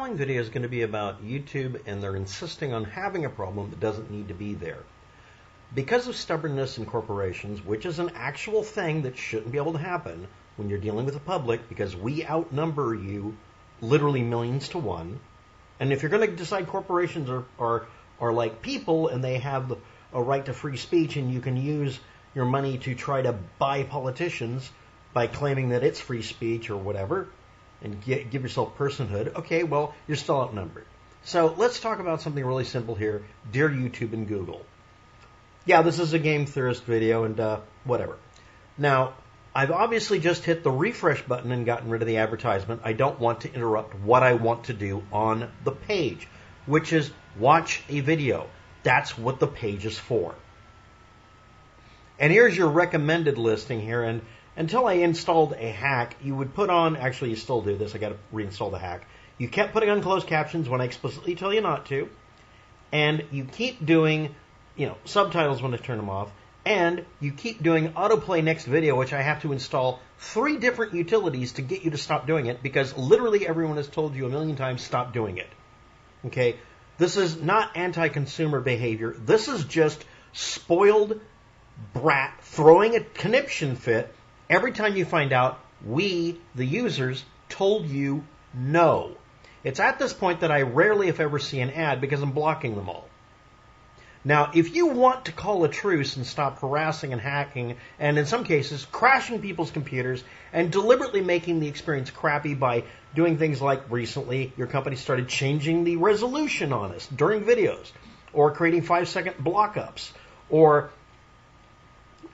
following video is going to be about YouTube, and they're insisting on having a problem that doesn't need to be there. Because of stubbornness in corporations, which is an actual thing that shouldn't be able to happen when you're dealing with the public, because we outnumber you literally millions to one. And if you're going to decide corporations are like people and they have a right to free speech, and you can use your money to try to buy politicians by claiming that it's free speech or whatever, and give yourself personhood, okay, well, you're still outnumbered. So let's talk about something really simple here. Dear YouTube and Google. Yeah, this is a game theorist video and whatever. Now, I've obviously just hit the refresh button and gotten rid of the advertisement. I don't want to interrupt what I want to do on the page, which is watch a video. That's what the page is for. And here's your recommended listing here. And until I installed a hack, you would put on, actually you still do this, I got to reinstall the hack. You kept putting on closed captions when I explicitly tell you not to. And you keep doing, subtitles when I turn them off. And you keep doing autoplay next video, which I have to install 3 different utilities to get you to stop doing it, because literally everyone has told you a million times, stop doing it. Okay? This is not anti-consumer behavior. This is just spoiled brat throwing a conniption fit every time you find out we, the users, told you no. It's at this point that I rarely, if ever, see an ad because I'm blocking them all. Now, if you want to call a truce and stop harassing and hacking, and in some cases crashing people's computers and deliberately making the experience crappy by doing things like recently your company started changing the resolution on us during videos, or creating 5-second block-ups, or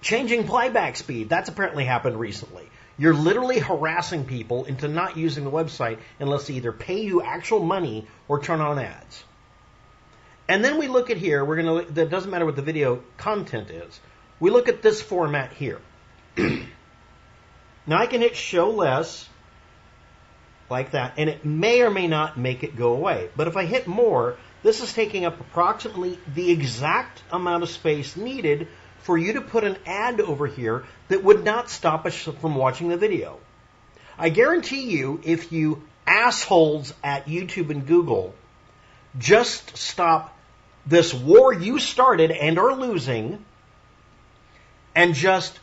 changing playback speed. That's apparently happened recently. You're literally harassing people into not using the website unless they either pay you actual money or turn on ads. And then we look at here, that doesn't matter what the video content is. We look at this format here. Now I can hit show less, like that, and it may or may not make it go away. But if I hit more, this is taking up approximately the exact amount of space needed for you to put an ad over here that would not stop us from watching the video. I guarantee you, if you assholes at YouTube and Google just stop this war you started and are losing, and just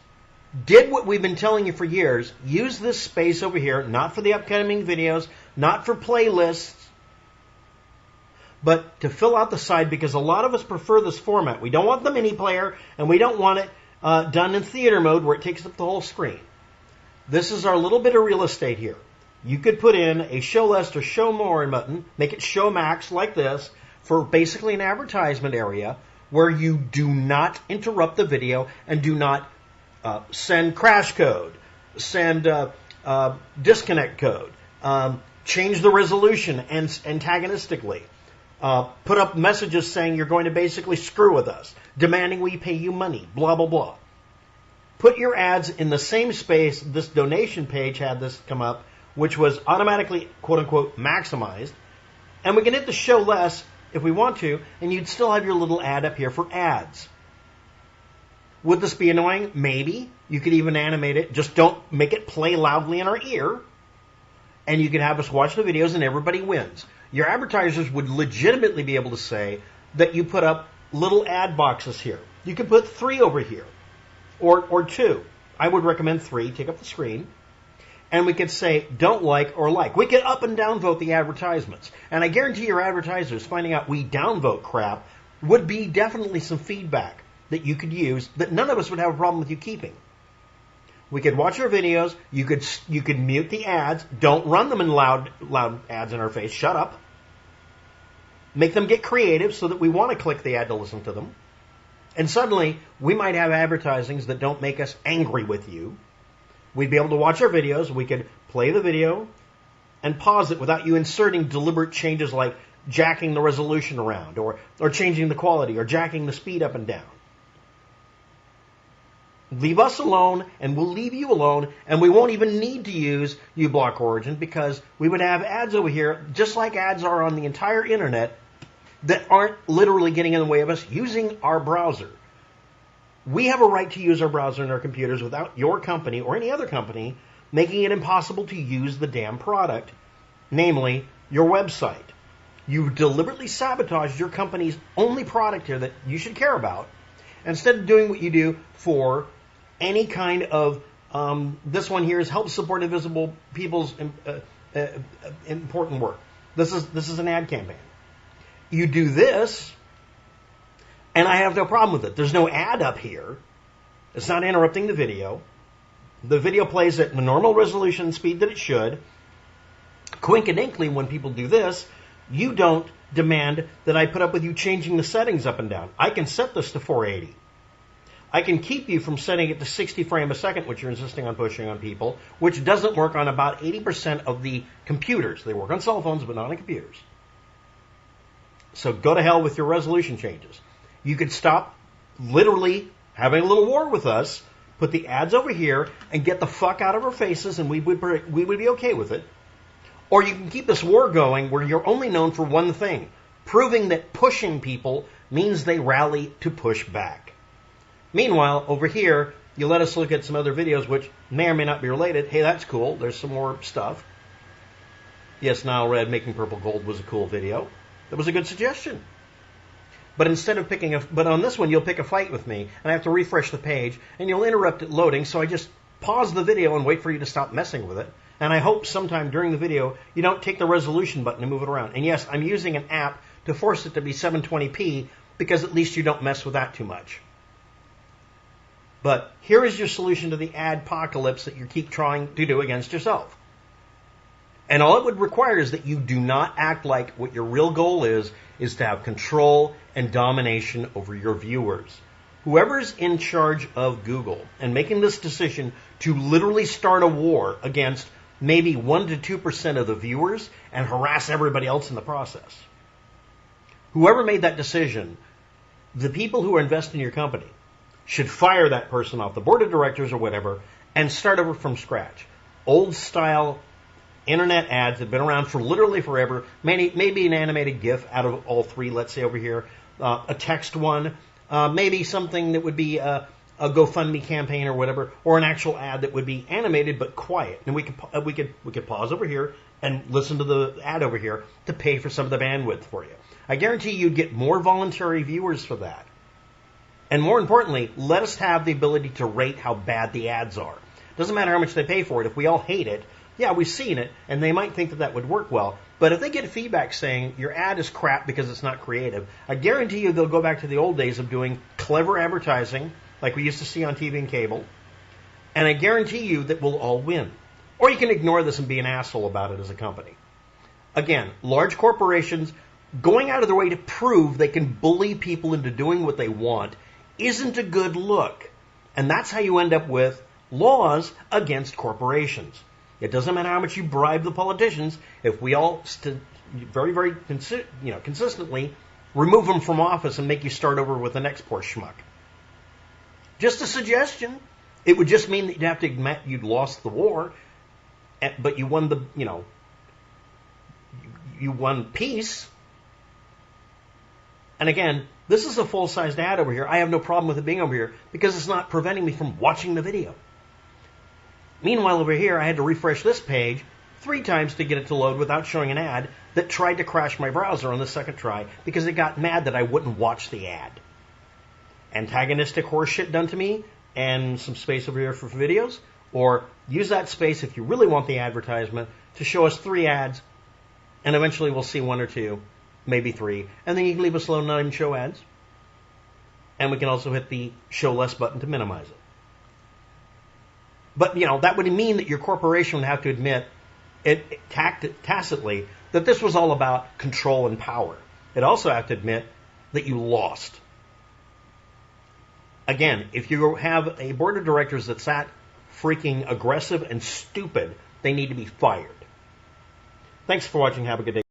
did what we've been telling you for years, use this space over here, not for the upcoming videos, not for playlists, but to fill out the side, because a lot of us prefer this format. We don't want the mini player, and we don't want it done in theater mode where it takes up the whole screen. This is our little bit of real estate here. You could put in a show less or show more button, make it show max like this, for basically an advertisement area where you do not interrupt the video and do not send crash code, send disconnect code, change the resolution antagonistically, put up messages saying you're going to basically screw with us, demanding we pay you money, blah, blah, blah. Put your ads in the same space this donation page had this come up, which was automatically, quote-unquote, maximized. And we can hit the show less if we want to, and you'd still have your little ad up here for ads. Would this be annoying? Maybe. You could even animate it. Just don't make it play loudly in our ear. And you could have us watch the videos and everybody wins. Your advertisers would legitimately be able to say that you put up little ad boxes here. You could put 3 over here, or 2. I would recommend 3. Take up the screen. And we could say, don't like or like. We could up and down vote the advertisements. And I guarantee your advertisers finding out we downvote crap would be definitely some feedback that you could use that none of us would have a problem with you keeping. We could watch our videos. You could mute the ads. Don't run them in loud ads in our face. Shut up. Make them get creative so that we want to click the ad to listen to them. And suddenly, we might have advertisings that don't make us angry with you. We'd be able to watch our videos. We could play the video and pause it without you inserting deliberate changes like jacking the resolution around, or changing the quality, or jacking the speed up and down. Leave us alone, and we'll leave you alone, and we won't even need to use uBlock Origin, because we would have ads over here, just like ads are on the entire internet, that aren't literally getting in the way of us using our browser. We have a right to use our browser and our computers without your company or any other company making it impossible to use the damn product, namely your website. You've deliberately sabotaged your company's only product here that you should care about, instead of doing what you do for any kind of, this one here is help support invisible people's important work. This is an ad campaign. You do this, and I have no problem with it. There's no ad up here. It's not interrupting the video. The video plays at the normal resolution speed that it should. Coincidentally, when people do this, you don't demand that I put up with you changing the settings up and down. I can set this to 480. I can keep you from setting it to 60 frames a second, which you're insisting on pushing on people, which doesn't work on about 80% of the computers. They work on cell phones, but not on computers. So go to hell with your resolution changes. You could stop literally having a little war with us, put the ads over here, and get the fuck out of our faces, and we would be okay with it. Or you can keep this war going where you're only known for one thing, proving that pushing people means they rally to push back. Meanwhile, over here, you let us look at some other videos which may or may not be related. Hey, that's cool. There's some more stuff. Yes, Nile Red making purple gold was a cool video. That was a good suggestion. But instead of but on this one, you'll pick a fight with me, and I have to refresh the page, and you'll interrupt it loading, so I just pause the video and wait for you to stop messing with it. And I hope sometime during the video, you don't take the resolution button and move it around. And yes, I'm using an app to force it to be 720p, because at least you don't mess with that too much. But here is your solution to the ad-pocalypse that you keep trying to do against yourself. And all it would require is that you do not act like what your real goal is to have control and domination over your viewers. Whoever's in charge of Google and making this decision to literally start a war against maybe 1 to 2% of the viewers and harass everybody else in the process. Whoever made that decision, the people who invest in your company should fire that person off the board of directors or whatever and start over from scratch. Old style internet ads have been around for literally forever. Maybe an animated GIF out of all three, let's say over here, a text one, maybe something that would be a GoFundMe campaign or whatever, or an actual ad that would be animated but quiet. And we could pause over here and listen to the ad over here to pay for some of the bandwidth for you. I guarantee you'd get more voluntary viewers for that. And more importantly, let us have the ability to rate how bad the ads are. Doesn't matter how much they pay for it. If we all hate it, yeah, we've seen it, and they might think that that would work well. But if they get feedback saying your ad is crap because it's not creative, I guarantee you they'll go back to the old days of doing clever advertising like we used to see on TV and cable. And I guarantee you that we'll all win. Or you can ignore this and be an asshole about it as a company. Again, large corporations going out of their way to prove they can bully people into doing what they want isn't a good look. And that's how you end up with laws against corporations. It doesn't matter how much you bribe the politicians. If we all very, very consistently remove them from office and make you start over with the next poor schmuck. Just a suggestion. It would just mean that you'd have to admit you'd lost the war, but you won you won peace. And again, this is a full-sized ad over here. I have no problem with it being over here because it's not preventing me from watching the video. Meanwhile, over here, I had to refresh this page 3 times to get it to load without showing an ad that tried to crash my browser on the second try because it got mad that I wouldn't watch the ad. Antagonistic horse shit done to me and some space over here for videos, or use that space if you really want the advertisement to show us 3 ads, and eventually we'll see 1 or 2, maybe 3, and then you can leave us alone, not even show ads. And we can also hit the show less button to minimize it. But, that would mean that your corporation would have to admit tacitly that this was all about control and power. It also have to admit that you lost. Again, if you have a board of directors that's that freaking aggressive and stupid, they need to be fired. Thanks for watching. Have a good day.